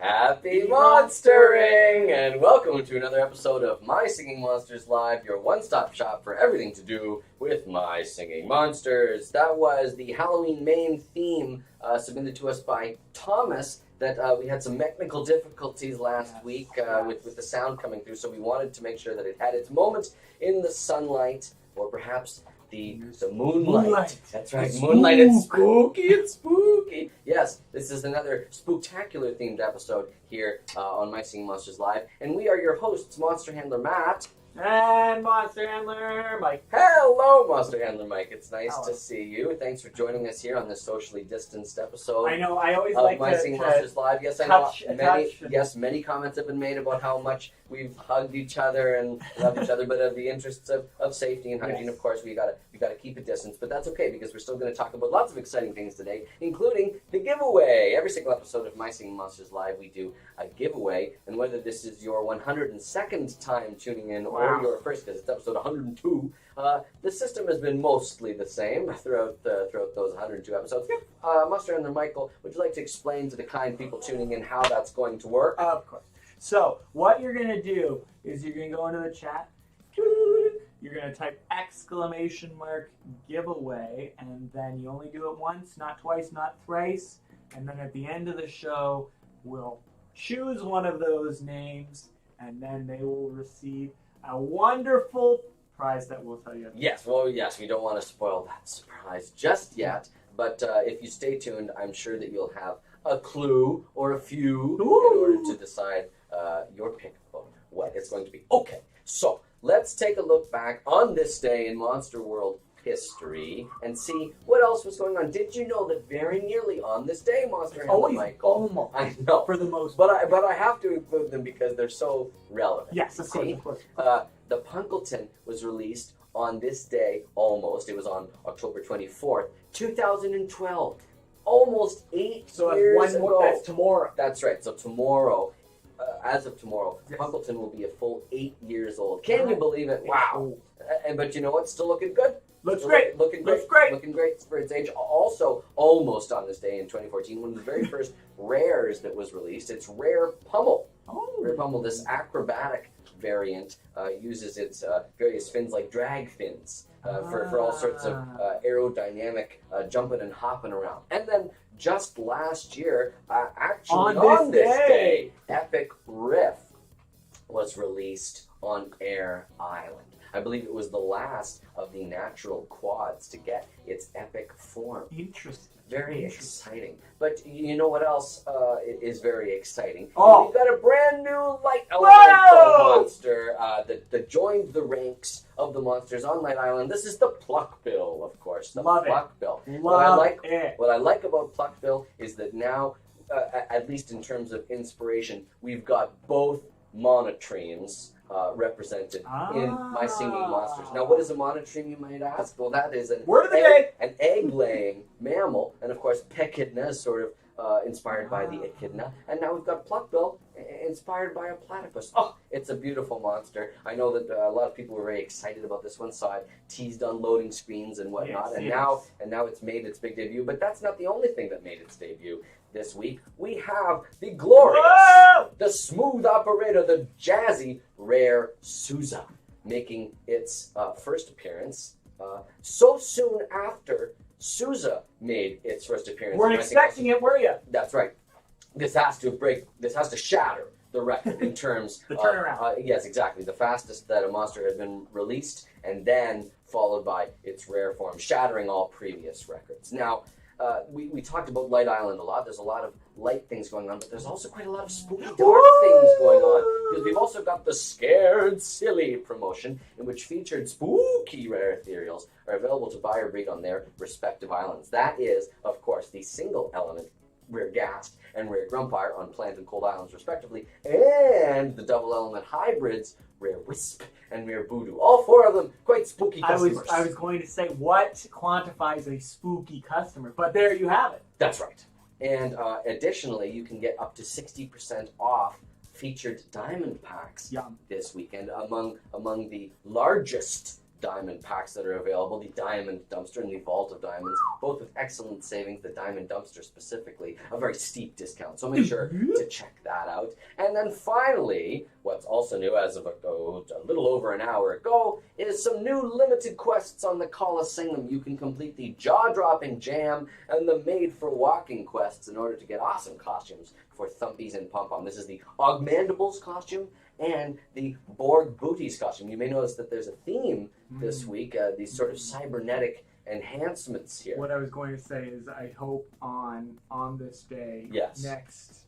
Happy Monstering! And welcome to another episode of My Singing Monsters Live, your one-stop shop for everything to do with My Singing Monsters. That was the Halloween main theme submitted to us by Thomas. That we had some technical difficulties last week with the sound coming through, so we wanted to make sure that it had its moment in the sunlight, or perhaps the moonlight. That's right, moonlight. It's spooky. Yes, this is another spooktacular themed episode here on My Singing Monsters Live, and we are your hosts, Monster Handler Matt. And Monster Handler Mike. Hello, Monster Handler Mike. It's nice to see you. Thanks for joining us here on this socially distanced episode. I know. I always of like My Singing Monsters Live. Yes, I know. Many comments have been made about how much we've hugged each other and loved each other, but of the interests of safety and hygiene, of course, we gotta keep a distance. But that's okay because we're still going to talk about lots of exciting things today, including the giveaway. Every single episode of My Singing Monsters Live, we do a giveaway, and whether this is your 102nd time tuning in or your first, because it's episode 102, the system has been mostly the same throughout those 102 episodes. Monster Handler Michael, would you like to explain to the kind people tuning in how that's going to work? Of course. So, what you're going to do is you're going to go into the chat, you're going to type !giveaway, and then you only do it once, not twice, not thrice, and then at the end of the show, we'll choose one of those names, and then they will receive a wonderful prize that we'll tell you. Yes, we don't want to spoil that surprise just yet, but if you stay tuned, I'm sure that you'll have a clue or a few in order to decide your pick of what it's going to be. Okay, so let's take a look back on this day in Monster World history and see what else was going on. Did you know that very nearly on this day, Monster Handler Michael? Almost. I know. For the most but I have to include them because they're so relevant. Yes, of course. The Punggleton was released on this day almost. It was on October 24th, 2012. Almost 8 years ago. That's tomorrow. That's right. So tomorrow, as of tomorrow, yes, Punggleton will be a full 8 years old. Can you believe it? Wow. But you know what? Still looking good. Looks great. Looking great for its age. Also, almost on this day in 2014, one of the very first rares that was released. It's Rare Pummel. Rare Pummel, this acrobatic variant, uses its various fins like drag fins for all sorts of aerodynamic jumping and hopping around. And then just last year, actually on this day, Epic Riff was released on Air Island. I believe it was the last of the natural quads to get its epic form. Interesting. Very exciting. But you know what else is very exciting? Oh. We've got a brand new light elemental monster that joined the ranks of the monsters on Light Island. This is the Pluck Bill, of course. The Pluck Bill. What I like about Pluck Bill is that now, at least in terms of inspiration, we've got both monotremes represented in My Singing Monsters. Now, what is a monotreme, you might ask? Well, that is an egg-laying mammal, and of course, Pechidna is sort of inspired by the echidna, and now we've got Pluck Bill inspired by a platypus. Oh, it's a beautiful monster. I know that a lot of people were very excited about this one, saw it teased on loading screens and whatnot, and now it's made its big debut. But that's not the only thing that made its debut. This week, we have the glorious, the smooth operator, the jazzy Rare Souza, making its first appearance so soon after Souza made its first appearance. Weren't expecting it, were you? That's right. This has to shatter the record in terms the turnaround. Yes, exactly. The fastest that a monster has been released, and then followed by its rare form, shattering all previous records. Now, we talked about Light Island a lot. There's a lot of light things going on, but there's also quite a lot of spooky dark things going on. Because we've also got the Scared Silly promotion, in which featured spooky rare ethereals are available to buy or breed on their respective islands. That is, of course, the single element Rare Ghast and Rare Grumpire on Plant and Cold Islands, respectively, and the double element hybrids, Rare Wisp and Rare Voodoo. All four of them quite spooky customers. I was going to say, what quantifies a spooky customer? But there you have it. That's right. And additionally, you can get up to 60% off featured diamond packs this weekend among the largest diamond packs that are available, the Diamond Dumpster and the Vault of Diamonds, both with excellent savings, the Diamond Dumpster specifically, a very steep discount, so make sure to check that out. And then finally, what's also new as of a little over an hour ago, is some new limited quests on the Colosseum. You can complete the Jaw-Dropping Jam and the Made for Walking quests in order to get awesome costumes for Thumpies and Pom-Pom. This is the Augmandables costume and the Borg Booties costume. You may notice that there's a theme this week, these sort of cybernetic enhancements here. What I was going to say is I hope on this day, next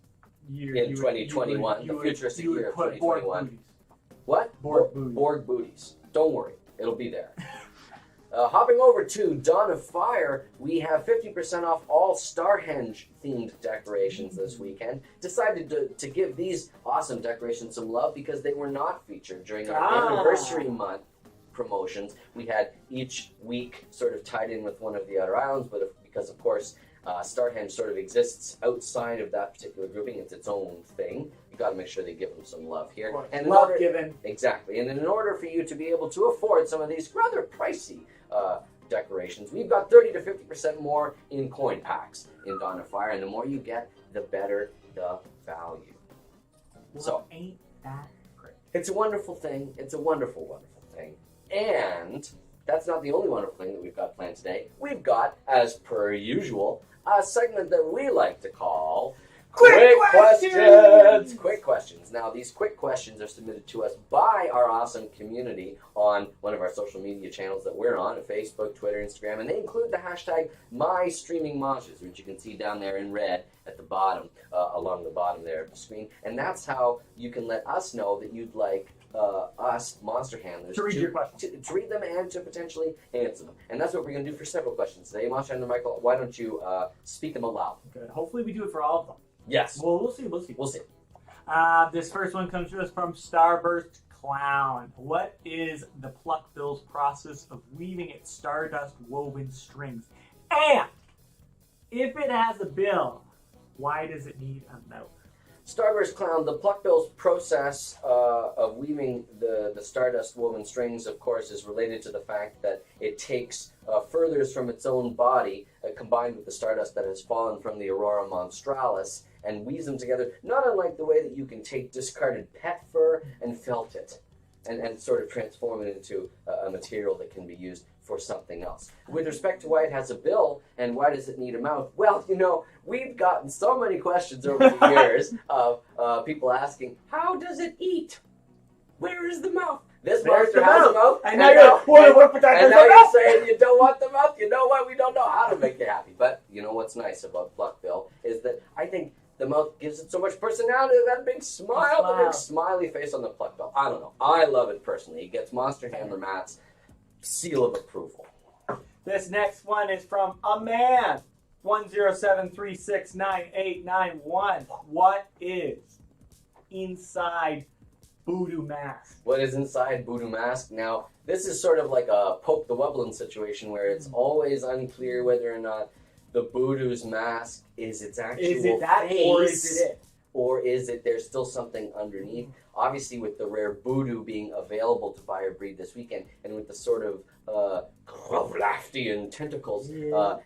year, in 2021, the futuristic year of 2021. What? Borg Booties. Borg Booties. Don't worry, it'll be there. Hopping over to Dawn of Fire, we have 50% off all Starhenge-themed decorations this weekend. Decided to give these awesome decorations some love because they were not featured during our anniversary month promotions. We had each week sort of tied in with one of the other islands, but because, of course, Starhenge sort of exists outside of that particular grouping. It's its own thing. You got to make sure they give them some love here. And love given. Exactly. And in order for you to be able to afford some of these rather pricey decorations, we've got 30 to 50% more in coin packs in Dawn of Fire, and the more you get, the better the value. Well, so ain't that great? It's a wonderful thing. It's a wonderful, wonderful thing. And that's not the only wonderful thing that we've got planned today. We've got, as per usual, a segment that we like to call Quick Questions! Quick Questions. Now, these quick questions are submitted to us by our awesome community on one of our social media channels that we're on, Facebook, Twitter, Instagram, and they include the hashtag MyStreamingMonsters, which you can see down there in red at the bottom, along the bottom there of the screen. And that's how you can let us know that you'd like us, Monster Handlers, to read your questions. To read them and to potentially answer them. And that's what we're going to do for several questions today. Monster Handler Michael, why don't you speak them aloud? Good. Hopefully we do it for all of them. Yes. Well, we'll see. This first one comes to us from Starburst Clown. What is the Pluck Bill's process of weaving its Stardust woven strings? And if it has a bill, why does it need a mouth? Starburst Clown, the Pluck Bill's process of weaving the Stardust woven strings, of course, is related to the fact that it takes furthers from its own body, combined with the Stardust that has fallen from the Aurora Monstralis, and weaves them together, not unlike the way that you can take discarded pet fur and felt it, and sort of transform it into a material that can be used for something else. With respect to why it has a bill and why does it need a mouth, well, you know, we've gotten so many questions over the years of people asking, how does it eat? Where is the mouth? This monster has a mouth, and now you're saying you don't want the mouth. You know what? We don't know how to make you happy. But you know what's nice about Pluck Bill is that I think the mouth gives it so much personality. That big smile, the big smiley face on the Pluck Bill. I don't know. I love it personally. It gets Monster Handler Matt's seal of approval. This next one is from a man, 107369891. What is inside Voodoo Mask? What is inside Voodoo Mask? Now, this is sort of like a Poke the Wublin situation where it's always unclear whether or not the Voodoo's mask is its actual face, or is it it? Or is it there's still something underneath? Obviously, with the rare Voodoo being available to buy or breed this weekend, and with the sort of Krovlaftian tentacles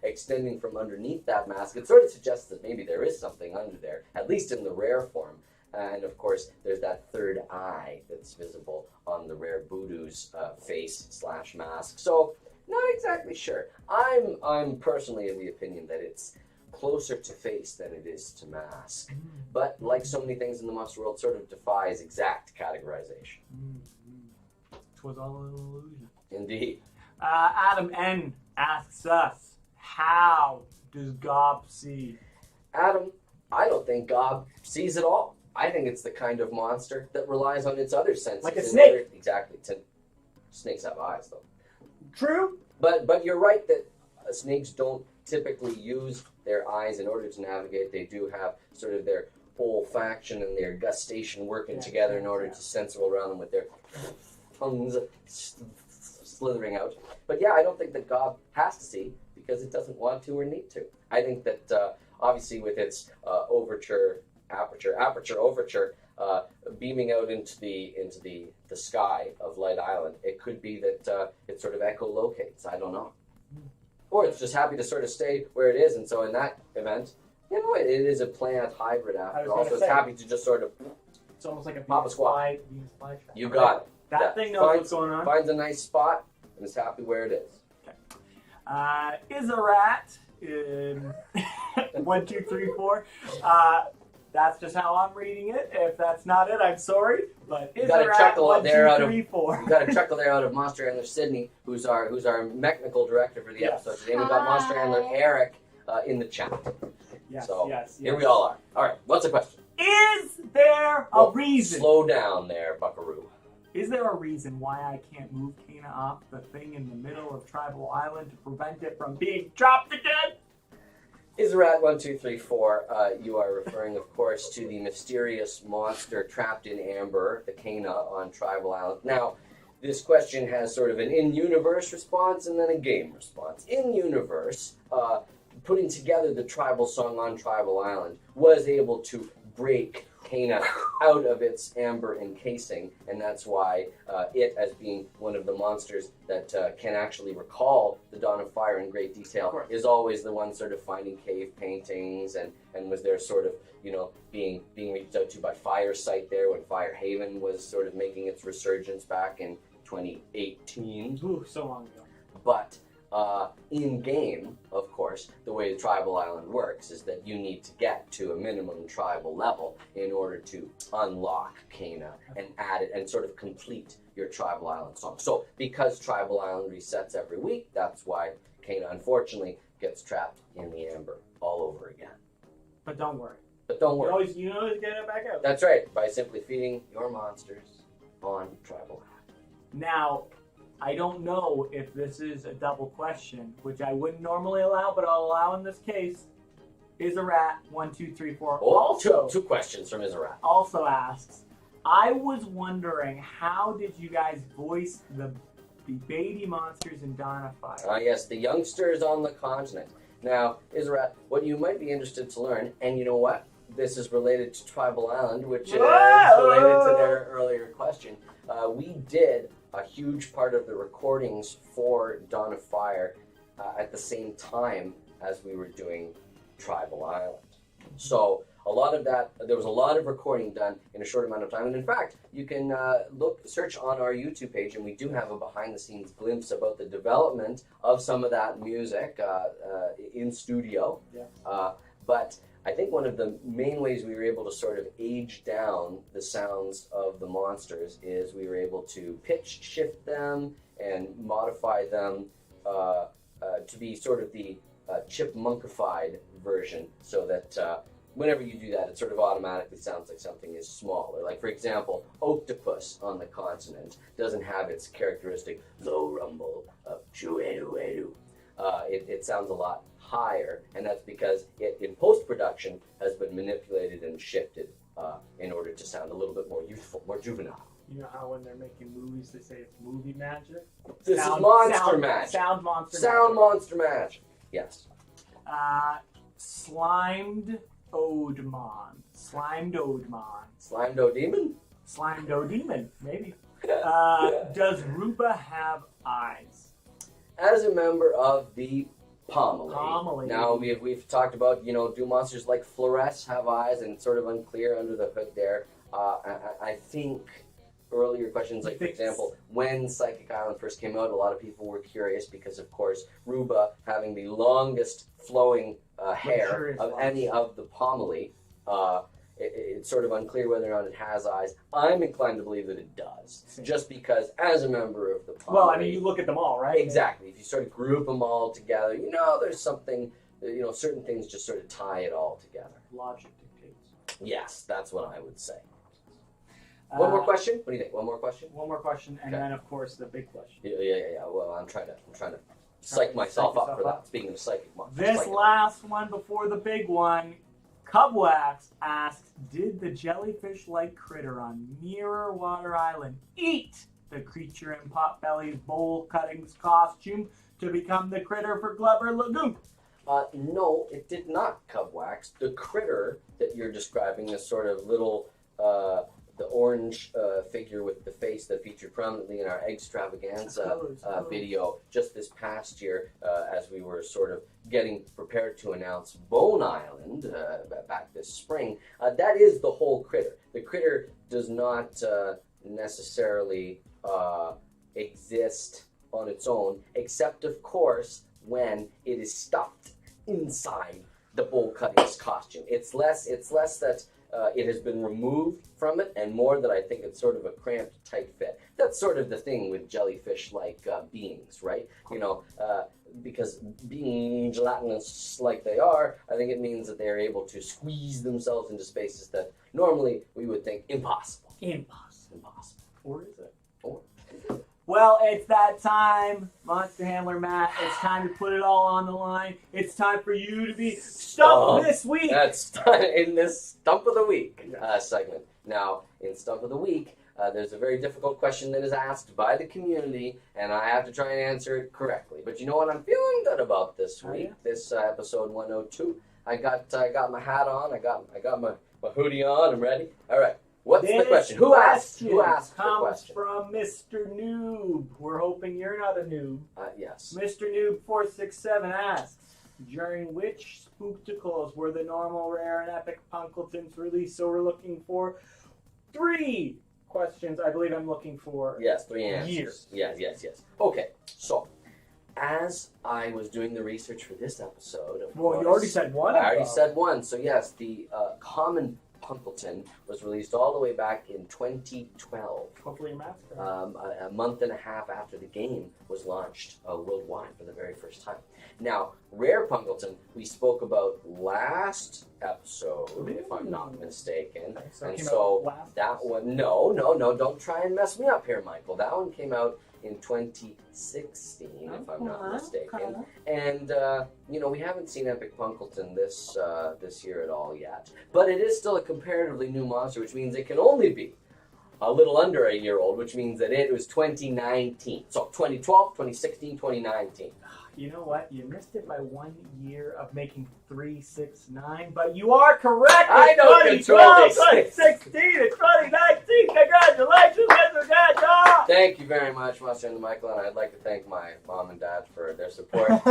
extending from underneath that mask, it sort of suggests that maybe there is something under there, at least in the rare form. And of course, there's that third eye that's visible on the rare Voodoo's face/mask. So, not exactly sure. I'm personally of the opinion that it's closer to face than it is to mask. But like so many things in the monster world, sort of defies exact categorization. Twas all an illusion. Indeed. Adam N. asks us, how does Gob see? Adam, I don't think Gob sees at all. I think it's the kind of monster that relies on its other senses. Like a snake. Exactly. Snakes have eyes, though. True. But you're right that snakes don't typically use their eyes in order to navigate. They do have sort of their olfaction and their gustation working together in order to sense all around them with their tongues slithering out. But yeah, I don't think that Gob has to see because it doesn't want to or need to. I think that obviously with its overture aperture overture, beaming out into the sky of Light Island. It could be that it sort of echolocates. I don't know. Or it's just happy to sort of stay where it is, and so in that event, it is a plant hybrid after all. So it's happy to just sort of. It's almost like a pop a squat. Venus flytrap. You got it. That thing knows what's going on. Finds a nice spot and is happy where it is. Okay. Is a rat in 1, 2, 3, 4. That's just how I'm reading it. If that's not it, I'm sorry. But is a rat 1, 2, 3, 4. You got to chuckle there out of Monster Handler Sydney, who's our mechanical director for the episode today. We've got Monster Handler Eric in the chat. Yes, so yes. Here we all are. All right, what's the question? Is there a reason? Slow down there, Buckaroo. Is there a reason why I can't move Kana off the thing in the middle of Tribal Island to prevent it from being dropped again? Israt 1, 2, 3, 4. You are referring, of course, to the mysterious monster trapped in amber, the Kana, on Tribal Island. Now, this question has sort of an in-universe response and then a game response. In-universe, putting together the tribal song on Tribal Island was able to break Kana out of its amber encasing, and that's why it, as being one of the monsters that can actually recall the Dawn of Fire in great detail, is always the one sort of finding cave paintings and was there sort of, being reached out to by Firesight there when Firehaven was sort of making its resurgence back in 2018. Ooh, so long ago. But in-game, of course, the way the Tribal Island works is that you need to get to a minimum tribal level in order to unlock Kana and add it and sort of complete your Tribal Island song. So because Tribal Island resets every week, that's why Kana, unfortunately, gets trapped in the amber all over again. But don't worry. You always get it back out. That's right, by simply feeding your monsters on Tribal Island. Now, I don't know if this is a double question, which I wouldn't normally allow, but I'll allow in this case. Is a rat 1, 2, 3, 4. Oh, also, two questions from Israt. Also asks, I was wondering, how did you guys voice the baby monsters in Dawn of Fire? Yes, the youngsters on the continent. Now, Israt, what you might be interested to learn, and you know what? This is related to Tribal Island, which is related to their earlier question. We did a huge part of the recordings for Dawn of Fire at the same time as we were doing Tribal Island. So a lot of that, there was a lot of recording done in a short amount of time. And in fact, you can search on our YouTube page, and we do have a behind-the-scenes glimpse about the development of some of that music in studio. Yeah. But I think one of the main ways we were able to sort of age down the sounds of the monsters is we were able to pitch shift them and modify them to be sort of the chipmunkified version, so that whenever you do that, it sort of automatically sounds like something is smaller. Like, for example, Octopus on the continent doesn't have its characteristic low rumble of choo-edu-edu. It sounds a lot higher, and that's because it, in post-production, has been manipulated and shifted in order to sound a little bit more youthful, more juvenile. You know how when they're making movies, they say it's movie magic? This is monster magic. Sound monster magic. Sound monster magic. Yes. Slimed Odemon. Slimed Odemon. Slimed O'Demon? Slimed O'Demon, maybe. Does Ruba have eyes? As a member of the Pomely. Now, we've talked about, do monsters like Flores have eyes, and it's sort of unclear under the hood there. I think earlier questions, like, for example, when Psychic Island first came out, a lot of people were curious because, of course, Ruba, having the longest flowing hair of any of the Pomely, it's sort of unclear whether or not it has eyes. I'm inclined to believe that it does, just because as a member of the Pomely... Well, I mean, you look at them all, right? Exactly. If you sort of group them all together, there's something, certain things just sort of tie it all together. Logic dictates. Yes, that's what I would say. One more question? What do you think? One more question? One more question, and then, of course, the big question. Yeah. Well, I'm trying to psych myself up for that. Speaking of psychic monsters. This last one before the big one, Cubwax asks, did the jellyfish-like critter on Mirror Water Island eat the creature in Potbelly's bowl cuttings costume to become the critter for Glubber Lagoon? No, it did not cub wax. The critter that you're describing, this sort of little, the orange figure with the face that featured prominently in our Extravaganza video just this past year, as we were sort of getting prepared to announce Bone Island back this spring. That is the whole critter. The critter does not necessarily exist on its own, except of course when it is stuffed inside the bowl cuttings costume. It's less that it has been removed from it, and more that I think it's sort of a cramped, tight fit. That's sort of the thing with jellyfish-like beings, right? You know, because being gelatinous like they are, I think it means that they're able to squeeze themselves into spaces that normally we would think impossible. Impossible. Or is it? Or. Well, it's that time, Monster Handler Matt. It's time to put it all on the line. It's time for you to be stumped this week. That's in this Stump of the Week segment. Now, in Stump of the Week, there's a very difficult question that is asked by the community, and I have to try and answer it correctly. But you know what I'm feeling good about this week, this episode 102. I got my hat on, I got my hoodie on, I'm ready. All right. What's the question? Who asked the question? From Mr. Noob. We're hoping you're not a noob. Yes. Mr. Noob 467 asks, during which Spooktacules were the normal, rare, and epic Punggletons released? So we're looking for 3 questions. I believe I'm looking for 3 answers. Years. Yes. Okay, so as I was doing the research for this episode, of course, you already said one. I already said one. So yes, the common Punggleton was released all the way back in 2012. Hopefully your math's correct. A month and a half after the game was launched worldwide for the very first time. Now, Rare Punggleton, we spoke about last episode, if I'm not mistaken. And so that one, no, don't try and mess me up here, Michael. That one came out in 2016, if I'm not mistaken. And, we haven't seen Epic Punggleton this year at all yet. But it is still a comparatively new monster, which means it can only be a little under a year old, which means that it was 2019. So 2012, 2016, 2019. You know what? You missed it by 1 year of making 369, but you are correct. I know 2012, 2016, and 2019. Congratulations, Mr. Gadget! Thank you very much, Monster and Michael, and I'd like to thank my mom and dad for their support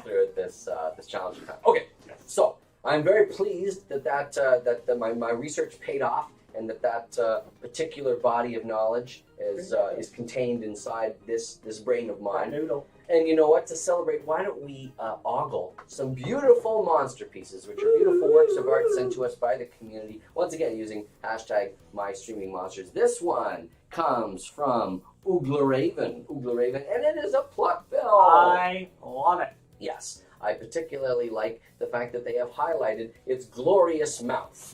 through this challenging time. Okay, so I'm very pleased that my research paid off, and that particular body of knowledge is contained inside this brain of mine. Noodle. And you know what? To celebrate, why don't we ogle some beautiful Monsterpieces, which are beautiful works of art sent to us by the community. Once again, using hashtag MyStreamingMonsters. This one comes from Oogla-Raven, and it is a Pluck Bill. I love it. Yes, I particularly like the fact that they have highlighted its glorious mouth.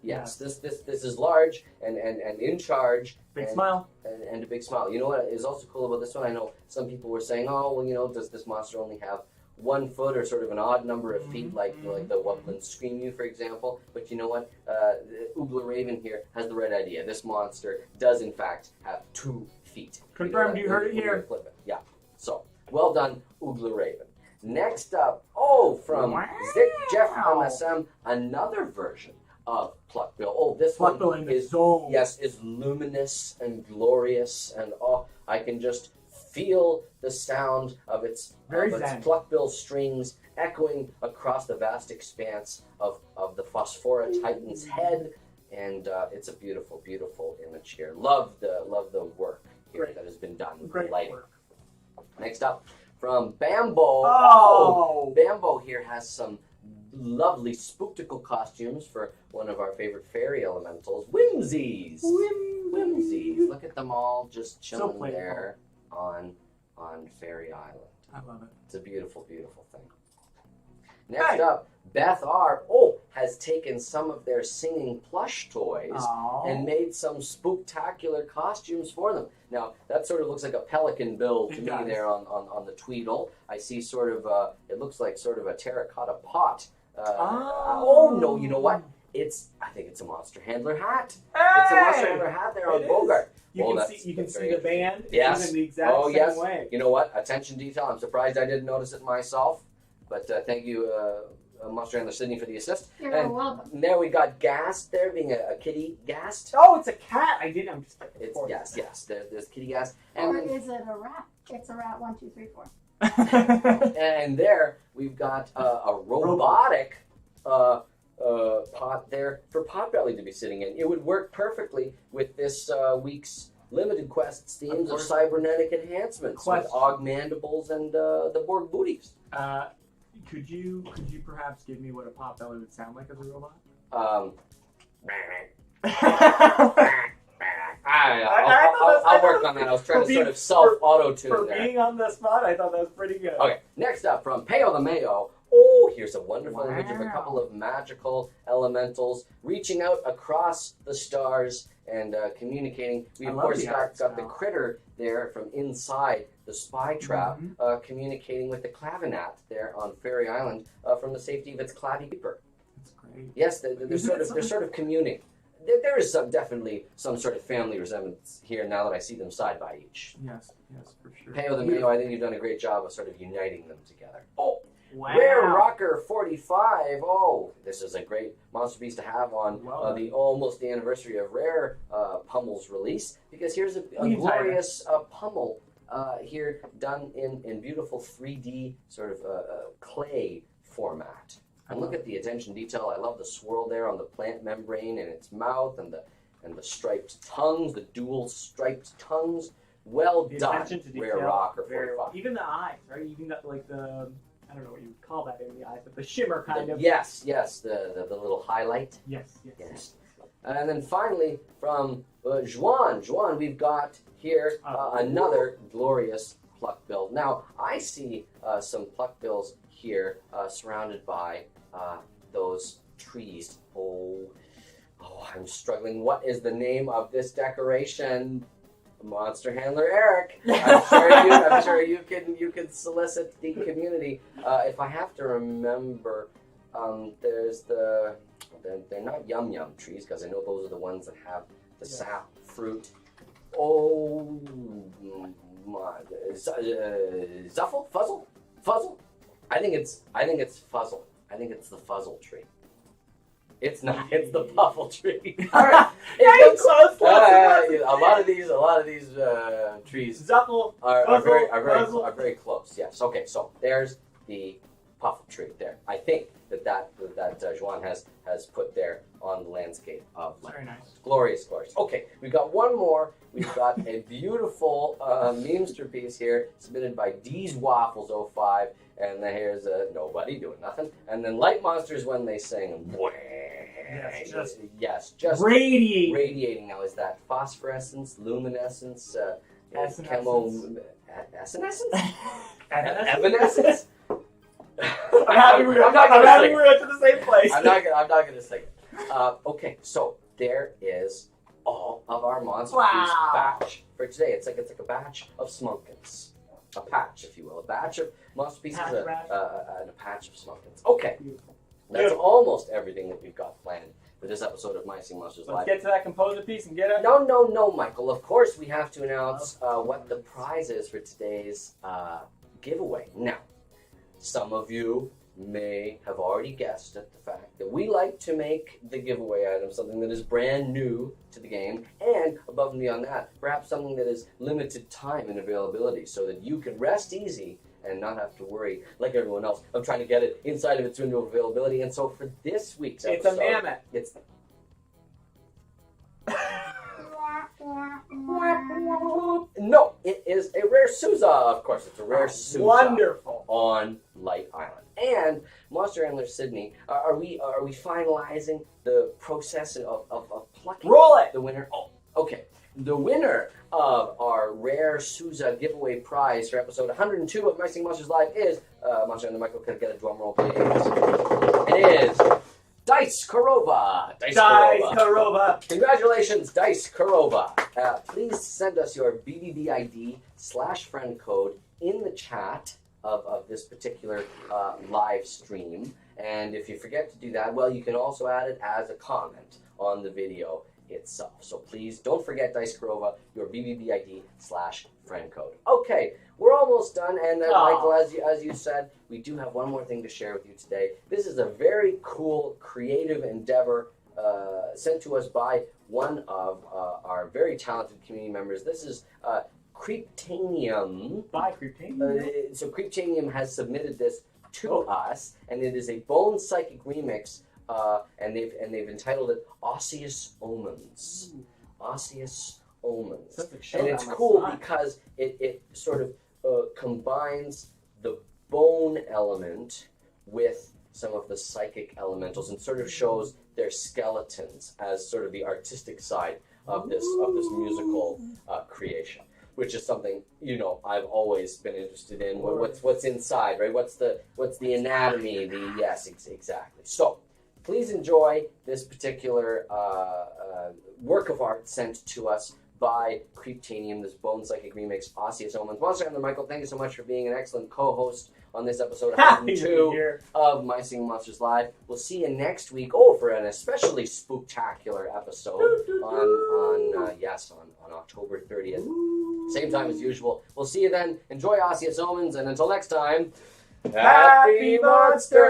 Yes, this is large and in charge. Big smile. And a big smile. You know what is also cool about this one? I know some people were saying, oh, well, does this monster only have 1 foot or sort of an odd number of feet, like the Wupland Scream You, for example? But you know what? Oogla-Raven here has the right idea. This monster does, in fact, have 2 feet. Confirmed, you heard it here. Flip it. Yeah. So, well done, Oogla-Raven. Next up, from Zick Jeff MSM, another version of Pluck Bill. Oh, this Pluck one Bill is luminous and glorious, and I can just feel the sound of its Pluck Bill strings echoing across the vast expanse of the Phosphora Titan's head, and it's a beautiful, beautiful image here. Love the work here that has been done with lighting. Work. Next up, from Bambo. Bambo here has some lovely Spooktacular costumes for one of our favorite fairy elementals, Whimsies. Whimsies. Look at them all just chilling there on Fairy Island. I love it. It's a beautiful, beautiful thing. Next up, Beth R. has taken some of their singing plush toys and made some Spooktacular costumes for them. Now, that sort of looks like a pelican bill to me there on the Tweedle. I see sort of, it looks like sort of a terracotta pot. No, you know what? I think it's a Monster Handler hat. Hey! It's a Monster Handler hat there on Bogart. You can see the band. Yes. In the exact same way. You know what? Attention detail. I'm surprised I didn't notice it myself. But thank you, Monster Handler Sydney, for the assist. You're welcome. There we got Gast there, being a kitty Gast. Oh, it's a cat. I'm just kidding. It's yes. There's kitty Gast. Or is it a rat? It's a rat. 1, 2, 3, 4. And there we've got a robotic pot there for Potbelly to be sitting in. It would work perfectly with this week's limited quest themes of cybernetic enhancements with augmentables and the Borg booties. Could you perhaps give me what a Potbelly would sound like as a robot? I'll work on that. I was trying to sort of self-auto-tune for there. being on the spot, I thought that was pretty good. Okay, next up from Peo the Mayo. Oh, here's a wonderful image of a couple of magical elementals reaching out across the stars and communicating. We, of course, got the critter there from inside the spy trap, communicating with the clavinet there on Fairy Island from the safety of its clavy keeper. That's great. Yes, they're sort of communing. There is definitely some sort of family resemblance here now that I see them side by each. Yes, for sure. Peo the Mayo, I think you've done a great job of sort of uniting them together. Oh, wow. Rare Rocker 45. Oh, this is a great Monsterpiece to have on the almost the anniversary of Rare Pummel's release, because here's a glorious pummel here done in beautiful 3D sort of clay format. And look at the attention detail. I love the swirl there on the plant membrane in its mouth and the striped tongues, the dual striped tongues. Well done, Rare Rocker 45. Even the eyes, right? You even got like the, I don't know what you would call that in the eyes, but the shimmer kind of. Yes, the little highlight. Yes. And then finally from Juan, we've got here another glorious Pluck Bill. Now, I see some Pluck Bills here surrounded by those trees. Oh, I'm struggling. What is the name of this decoration? Monster Handler Eric. I'm sure you can solicit the community. If I have to remember, there's they're not yum yum trees, because I know those are the ones that have the sap fruit. Oh my, Zuffle? Fuzzle? I think it's Fuzzle. I think it's the Fuzzle tree. It's not. It's the Puffle tree. All right. Close. A lot of these trees Zuffle, are very close. Yes. Okay. So there's the Puffle tree there. I think that Juan has put there on the landscape of very nice. Glorious. Okay, we've got one more. We've got a beautiful memester piece here submitted by D's Waffles 05, and then here's nobody doing nothing, and then Light Monsters when they sing. Just radiating. Now, is that phosphorescence, luminescence, evanescence? I'm happy we went to the same place. I'm not gonna sing it. Okay, so there is all of our Monsterpiece batch for today. It's like a batch of smunkins, a patch, if you will, a batch of Monsterpieces, and a patch of smunkins. Okay, that's almost everything that we've got planned for this episode of My Sing Monsters Live. Let's get to that composer piece and get it. No, Michael. Of course, we have to announce what the prize is for today's giveaway. Now, some of you may have already guessed at the fact that we like to make the giveaway item something that is brand new to the game, and above and beyond that, perhaps something that is limited time and availability, so that you can rest easy and not have to worry, like everyone else, of trying to get it inside of its window of availability. And so for this week's episode, it's a mammoth. No, it is a rare Sousa. Of course, it's a rare Sousa. Wonderful. On Light Island. And Monster Handler Sydney, are we finalizing the process of plucking the winner? Oh, okay. The winner of our rare Sousa giveaway prize for episode 102 of My Sing Monsters Live is Monster Handler Michael. Could I get a drum roll, please? It is Dice Karova. Dice Karova. Congratulations, Dice Karova. Please send us your BBB ID /friend code in the chat of this particular live stream. And if you forget to do that, well, you can also add it as a comment on the video itself. So please don't forget, Dice Karova, your BBB ID /friend code. Okay, we're almost done, and Michael, as you said, we do have one more thing to share with you today. This is a very cool, creative endeavor sent to us by one of our very talented community members. This is Cretanium. By Cretanium. So Cretanium has submitted this to us, and it is a Bone Psychic remix, and they've entitled it Osseous Omens. Osseous Omens. And it's cool because it sort of combines the bone element with some of the psychic elementals and sort of shows their skeletons as sort of the artistic side of this musical creation, which is something I've always been interested in. What's inside, right? What's the anatomy? Yes, exactly. So please enjoy this particular work of art sent to us by Cretanium, this Bone Psychic remix, Osseous Omens. Monster, I'm Michael. Thank you so much for being an excellent co-host on this episode 102 of My Singing Monsters Live. We'll see you next week. For an especially spooktacular episode on October 30th. Same time as usual. We'll see you then. Enjoy Osseous Omens, and until next time, happy monstering!